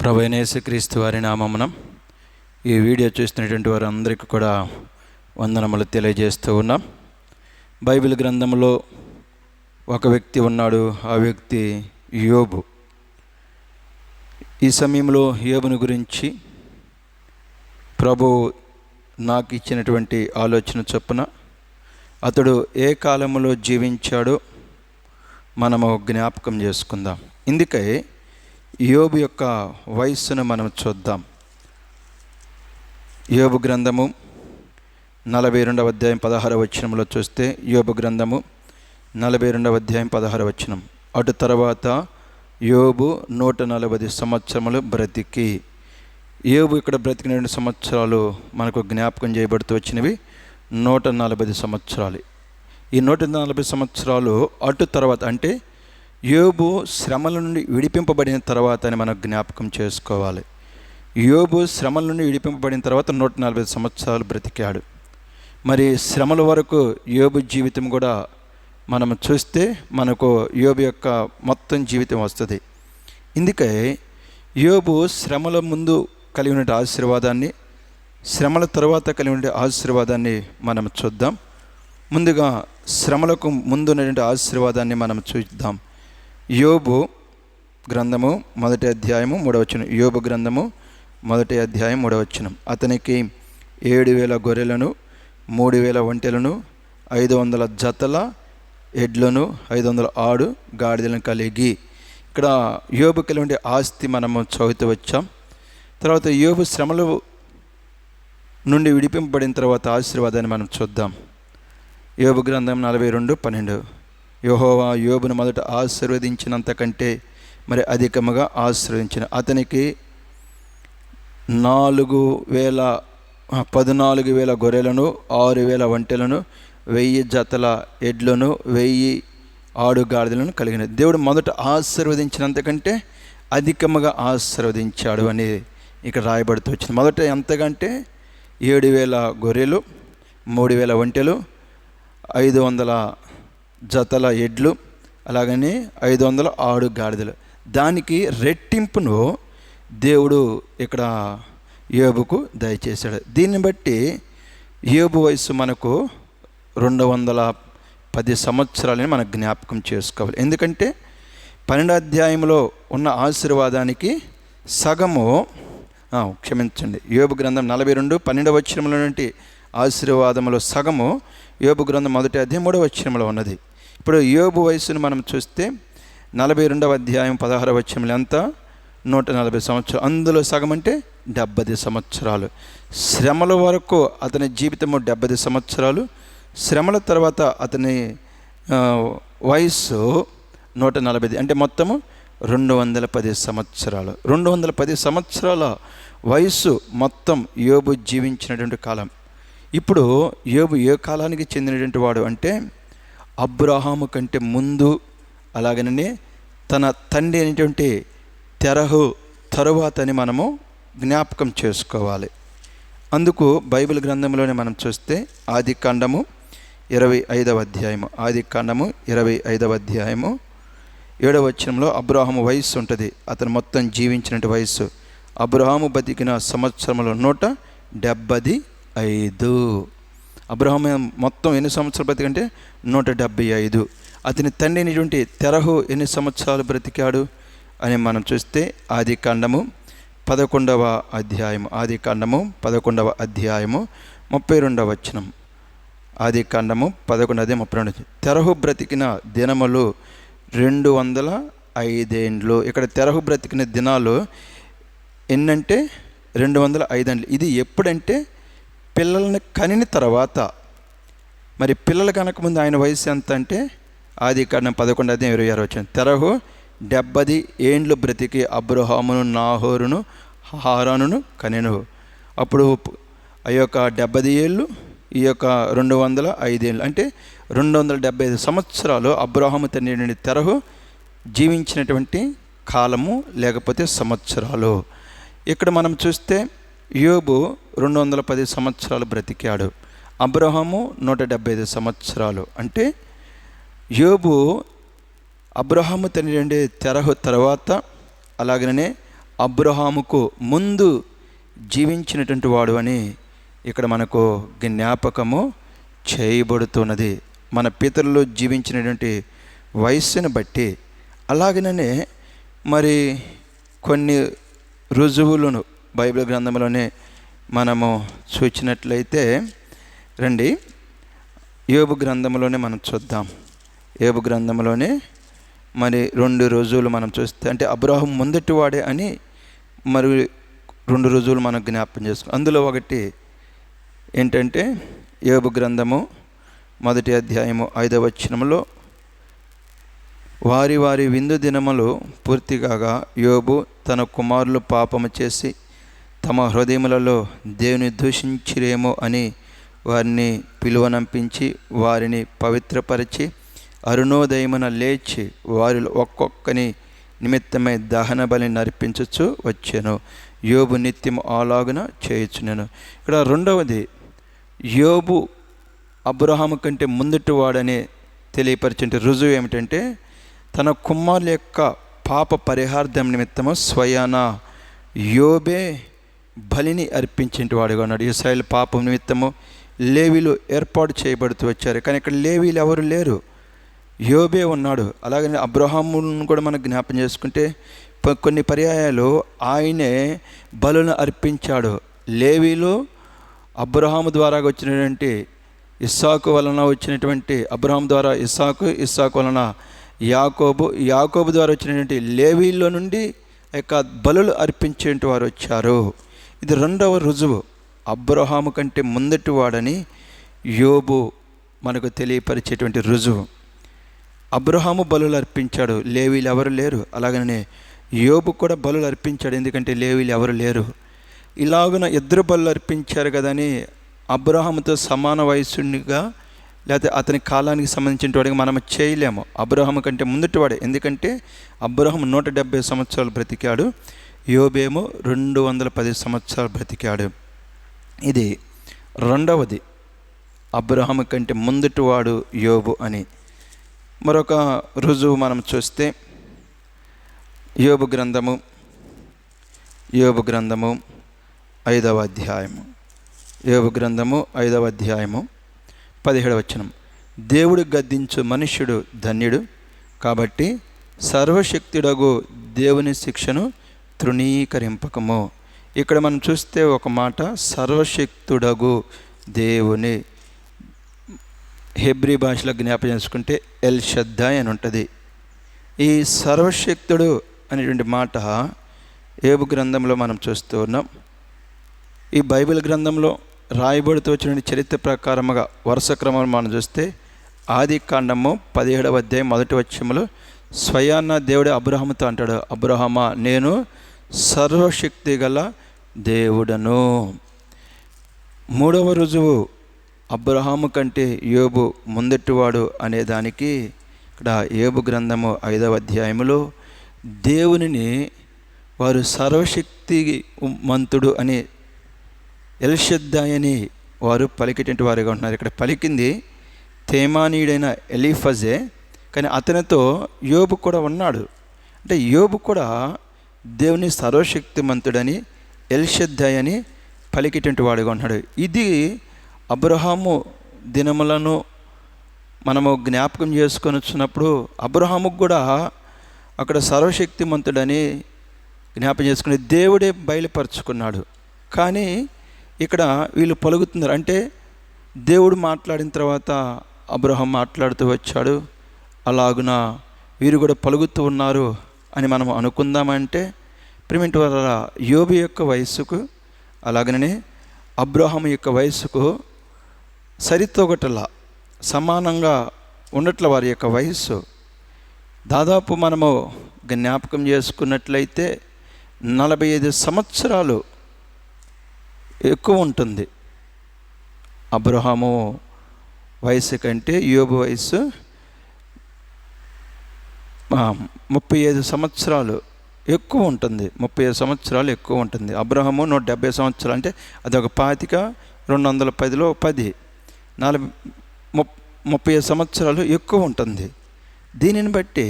ప్రభువైన యేసుక్రీస్తు వారి నామమున ఈ వీడియో చూస్తున్నటువంటి వారందరికీ కూడా వందనములు తెలియజేస్తూ ఉన్నాం. బైబిల్ గ్రంథంలో ఒక వ్యక్తి ఉన్నాడు. ఆ వ్యక్తి యోబు. ఈ సమయంలో యోబుని గురించి ప్రభు నాకు ఇచ్చినటువంటి ఆలోచన చొప్పున అతడు ఏ కాలంలో జీవించాడో మనము జ్ఞాపకం చేసుకుందాం. ఇందుకే యోబు యొక్క వయస్సును మనం చూద్దాం. యోబు గ్రంథము 42వ అధ్యాయం 16వ వచనంలో చూస్తే, యోబు గ్రంథము 42వ అధ్యాయం 16వ వచనం, అటు తర్వాత యోబు 140 సంవత్సరములు బ్రతికి. యోబు ఇక్కడ బ్రతికిన సంవత్సరాలు మనకు జ్ఞాపకం చేయబడుతూ వచ్చినవి 140 సంవత్సరాలు. ఈ 140 సంవత్సరాలు అటు తర్వాత అంటే యోబు శ్రమల నుండి విడిపింపబడిన తర్వాత అని మనం జ్ఞాపకం చేసుకోవాలి. యోబు శ్రమల నుండి విడిపింపబడిన తర్వాత 140 సంవత్సరాలు బ్రతికాడు. మరి శ్రమల వరకు యోబు జీవితం కూడా మనం చూస్తే మనకు యోబు యొక్క మొత్తం జీవితం వస్తుంది. ఇందుకే యోబు శ్రమల ముందు కలిగి ఉన్న ఆశీర్వాదాన్ని, శ్రమల తర్వాత కలిగి ఉండే ఆశీర్వాదాన్ని మనం చూద్దాం. ముందుగా శ్రమలకు ముందు ఉన్నటువంటి ఆశీర్వాదాన్ని మనం చూద్దాం. యోబు గ్రంథము 1వ అధ్యాయము 3వ వచనం. యోబు గ్రంథము 1వ అధ్యాయం 3వ వచనం, అతనికి 7,000 గొర్రెలను, 3,000 ఒంటెలను, 500 జతల ఎడ్లను, 500 ఆడు గాడిదలను కలిగి. ఇక్కడ యోబు కలిగి ఉండే ఆస్తి మనము చదువుతూ వచ్చాం. తర్వాత యోబు శ్రమల నుండి విడిపింపబడిన తర్వాత ఆశీర్వాదాన్ని మనం చూద్దాం. యోబు గ్రంథం 42:12, యెహోవా యోబును మొదట ఆశీర్వదించినంత కంటే మరి అధికముగా ఆశీర్వదించిన, అతనికి 14,000 గొర్రెలను, 6,000 ఒంటెలను, 1,000 జతల ఎడ్లను, 1,000 ఆడు గాడిదలను కలిగిన. దేవుడు మొదట ఆశీర్వదించినంత కంటే అధికముగా ఆశీర్వదించాడు అని ఇక్కడ రాయబడుతూ వచ్చింది. మొదట ఎంతకంటే 7,000 గొర్రెలు, 3,000 ఒంటెలు, 500 జతల ఎడ్లు, అలాగని 500 ఆడు గాడిదలు. దానికి రెట్టింపును దేవుడు ఇక్కడ యోబుకు దయచేశాడు. దీన్ని బట్టి యోబు వయసు మనకు 210 సంవత్సరాలని మనం జ్ఞాపకం చేసుకోవాలి. ఎందుకంటే 12వ అధ్యాయంలో ఉన్న ఆశీర్వాదానికి సగము యోబు గ్రంథం 42:12 వచనంలో నుండి ఆశీర్వాదములో సగము యోబు గ్రంథం 1వ అధ్యాయం 3వ వచనంలో ఉన్నది. ఇప్పుడు యోబు వయసును మనం చూస్తే 42వ అధ్యాయం 16వ వచనంలో ఎంత? 140 సంవత్సరాలు. అందులో సగం అంటే 70 సంవత్సరాలు. శ్రమల వరకు అతని జీవితము 70 సంవత్సరాలు. శ్రమల తర్వాత అతని వయస్సు 140, అంటే మొత్తము 210 సంవత్సరాలు. 210 సంవత్సరాల వయస్సు మొత్తం యోబు జీవించినటువంటి కాలం. ఇప్పుడు యోబు ఏ కాలానికి చెందినటువంటి వాడు అంటే అబ్రహాము కంటే ముందు, అలాగనే తన తండ్రి అయినటువంటి తెరహు తరువాత అని మనము జ్ఞాపకం చేసుకోవాలి. అందుకు బైబిల్ గ్రంథంలోనే మనం చూస్తే ఆది కాండము 25వ అధ్యాయము, ఆది కాండము 25వ అధ్యాయము 7వ వచనంలో అబ్రహాము వయస్సు ఉంటుంది. అతను మొత్తం జీవించినటువంటి వయస్సు, అబ్రహాము బతికిన సంవత్సరంలో 175. అబ్రహాము మొత్తం ఎన్ని సంవత్సరాలు బ్రతికంటే 175. అతని తండ్రి అయినటువంటి తెరహు ఎన్ని సంవత్సరాలు బ్రతికాడు అని మనం చూస్తే ఆది కాండము 11వ అధ్యాయము, ఆది కాండము 11వ అధ్యాయము 32వ వచనం. ఆది కాండము 11:32, తెరహు బ్రతికిన దినములు 205 ఏండ్లు. ఇక్కడ తెరహు బ్రతికిన దినాలు ఎన్నంటే 205 ఏండ్లు. ఇది ఎప్పుడంటే పిల్లల్ని కనిన తర్వాత. మరి పిల్లలు కనకముందు ఆయన వయసు ఎంత అంటే ఆది కాండం 11:26 వచ్చింది. తెరహు 70 ఏండ్లు బ్రతికి అబ్రహామును, నాహోరును, హారానును కనెను. అప్పుడు ఆ యొక్క 70 ఏళ్ళు, ఈ యొక్క 205 ఏళ్ళు అంటే 275 సంవత్సరాలు అబ్రహాము తండ్రి తెరహు జీవించినటువంటి కాలము, లేకపోతే సంవత్సరాలు. ఇక్కడ మనం చూస్తే యోబు 210 సంవత్సరాలు బ్రతికాడు. అబ్రహాము 175 సంవత్సరాలు. అంటే యోబు అబ్రహాము తండ్రి తెరహు తర్వాత, అలాగనే అబ్రహాముకు ముందు జీవించినటువంటి వాడు అని ఇక్కడ మనకు జ్ఞాపకము చేయబడుతున్నది. మన పితరులు జీవించినటువంటి వయస్సును బట్టి. అలాగనే మరి కొన్ని రుజువులను బైబిల్ గ్రంథంలోనే మనము చూచినట్లయితే రండి, యోబు గ్రంథంలోనే మనం చూద్దాం. యోబు గ్రంథంలోనే మరి 2 రుజువులు మనం చూస్తే, అంటే అబ్రహాము ముందటి వాడే అని మరి 2 రుజువులు మనం జ్ఞాపకం చేసుకున్నాం. అందులో ఒకటి ఏంటంటే యోబు గ్రంథము 1వ అధ్యాయము 5వ వచనములో, వారి వారి విందు దినములు పూర్తి కాగా యోబు తన కుమారులు పాపము చేసి తమ హృదయములలో దేవుని దూషించిరేమో అని వారిని పిలువనంపించి వారిని పవిత్రపరిచి అరుణోదయమున లేచి వారిలో ఒక్కొక్కని నిమిత్తమై దహన బలిని నర్పించుచు వచ్చాను. యోబు నిత్యము అలాగున చేయుచున్నాను. ఇక్కడ రెండవది, యోబు అబ్రహాము కంటే ముందుటి వాడని తెలియపరిచే రుజువు ఏమిటంటే, తన కుమారుల యొక్క పాప పరిహార్థం నిమిత్తము స్వయాన యోబే బలిని అర్పించేటి వాడుగా ఉన్నాడు. ఇశ్రాయేలు పాపం నిమిత్తము లేవీలు ఏర్పాటు చేయబడుతూ వచ్చారు, కానీ ఇక్కడ లేవీలు ఎవరు లేరు, యోబే ఉన్నాడు. అలాగనే అబ్రహామును కూడా మనం జ్ఞాపం చేసుకుంటే కొన్ని పర్యాయాలు ఆయనే బలులను అర్పించాడు. లేవీలు అబ్రహాము ద్వారా వచ్చినటువంటి ఇస్సాకు వలన వచ్చినటువంటి, అబ్రహాం ద్వారా ఇస్సాకు, ఇస్సాకు వలన యాకోబు ద్వారా వచ్చినటువంటి లేవీల్లో నుండి యొక్క బలులు అర్పించేటి వారు వచ్చారు. ఇది రెండవ రుజువు, అబ్రహాము కంటే ముందటి వాడని యోబు మనకు తెలియపరిచేటువంటి రుజువు. అబ్రహాము బలులు అర్పించాడు, లేవీలు ఎవరు లేరు. అలాగనే యోబు కూడా బలులు అర్పించాడు, ఎందుకంటే లేవీలు ఎవరు లేరు. ఇలాగున 2 బలులు అర్పించారు కదని అబ్రహాముతో సమాన వయస్సునిగా లేకపోతే అతని కాలానికి సంబంధించిన వాడికి మనం చేయలేము. అబ్రహాము కంటే ముందుటివాడే, ఎందుకంటే అబ్రహాము 170 సంవత్సరాలు బ్రతికాడు, యోబేమో 210 సంవత్సరాలు బ్రతికాడు. ఇది రెండవది, అబ్రహాము కంటే ముందుటివాడు యోబు అని. మరొక రుజువు మనం చూస్తే యోబు గ్రంథము 5వ అధ్యాయము, యోబు గ్రంథము 5వ అధ్యాయము 17వ వచనం, దేవుడు గద్దించు మనుష్యుడు ధన్యుడు, కాబట్టి సర్వశక్తుడగు దేవుని శిక్షను తృణీకరింపకము. ఇక్కడ మనం చూస్తే ఒక మాట, సర్వశక్తుడగు దేవుని, హెబ్రీ భాషలో జ్ఞాపకం చేసుకుంటే ఎల్ షద్దాయ్ అని ఉంటుంది. ఈ సర్వశక్తుడు అనేటువంటి మాట యోబు గ్రంథంలో మనం చూస్తూ ఉన్నాం. ఈ బైబిల్ గ్రంథంలో రాయబడుతూ వచ్చిన చరిత్ర ప్రకారముగా వరుస క్రమం మనం చూస్తే ఆది కాండము 17వ అధ్యాయం 1వ వచనములో స్వయాన దేవుడే అబ్రహాముతో అంటాడు, అబ్రహామా నేను సర్వశక్తి గల దేవుడను. మూడవ రుజువు, అబ్రహాము కంటే యోబు ముందటివాడు అనేదానికి ఇక్కడ యోబు గ్రంథము 5వ అధ్యాయములో దేవునిని వారు సర్వశక్తి మంతుడు అని ఎల్ షద్దాయ్ అని వారు పలికేటువంటి వారుగా ఉంటున్నారు. ఇక్కడ పలికింది తేమానీయుడైన ఎలీఫజే, కానీ అతనితో యోబు కూడా ఉన్నాడు. అంటే యోబు కూడా దేవుని సర్వశక్తిమంతుడని ఎల్ షద్దాయ్ అని పలికేటువంటి వాడుగా ఉన్నాడు. ఇది అబ్రహాము దినములను మనము జ్ఞాపకం చేసుకొని వచ్చినప్పుడు అబ్రహాముకు కూడా అక్కడ సర్వశక్తిమంతుడని జ్ఞాపకం చేసుకుని దేవుడే బయలుపరుచుకున్నాడు. కానీ ఇక్కడ వీళ్ళు పలుకుతున్నారు, అంటే దేవుడు మాట్లాడిన తర్వాత అబ్రహాం మాట్లాడుతూ వచ్చాడు, అలాగున వీరు కూడా పలుకుతూ ఉన్నారు అని మనం అనుకుందామంటే, ప్రియమైన వారా, యోబు యొక్క వయస్సుకు అలాగనే అబ్రహాము యొక్క వయస్సుకు సరితూగటలా సమానంగా ఉండట్ల వారి యొక్క వయస్సు. దాదాపు మనము జ్ఞాపకం చేసుకున్నట్లయితే 45 సంవత్సరాలు ఎక్కువ ఉంటుంది అబ్రహాము వయసు కంటే. యోబు వయసు 35 సంవత్సరాలు ఎక్కువ ఉంటుంది, 35 సంవత్సరాలు ఎక్కువ ఉంటుంది. అబ్రహాము 170 సంవత్సరాలు, అంటే అదొక 25, 210లో 10, 30 సంవత్సరాలు ఎక్కువ ఉంటుంది. దీనిని బట్టి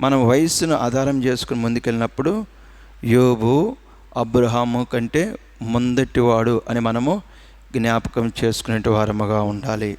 మనం వయస్సును ఆధారం చేసుకుని ముందుకెళ్ళినప్పుడు యోబు అబ్రహాము కంటే ముందటివాడు అని మనము జ్ఞాపకం చేసుకునే వారముగా ఉండాలి.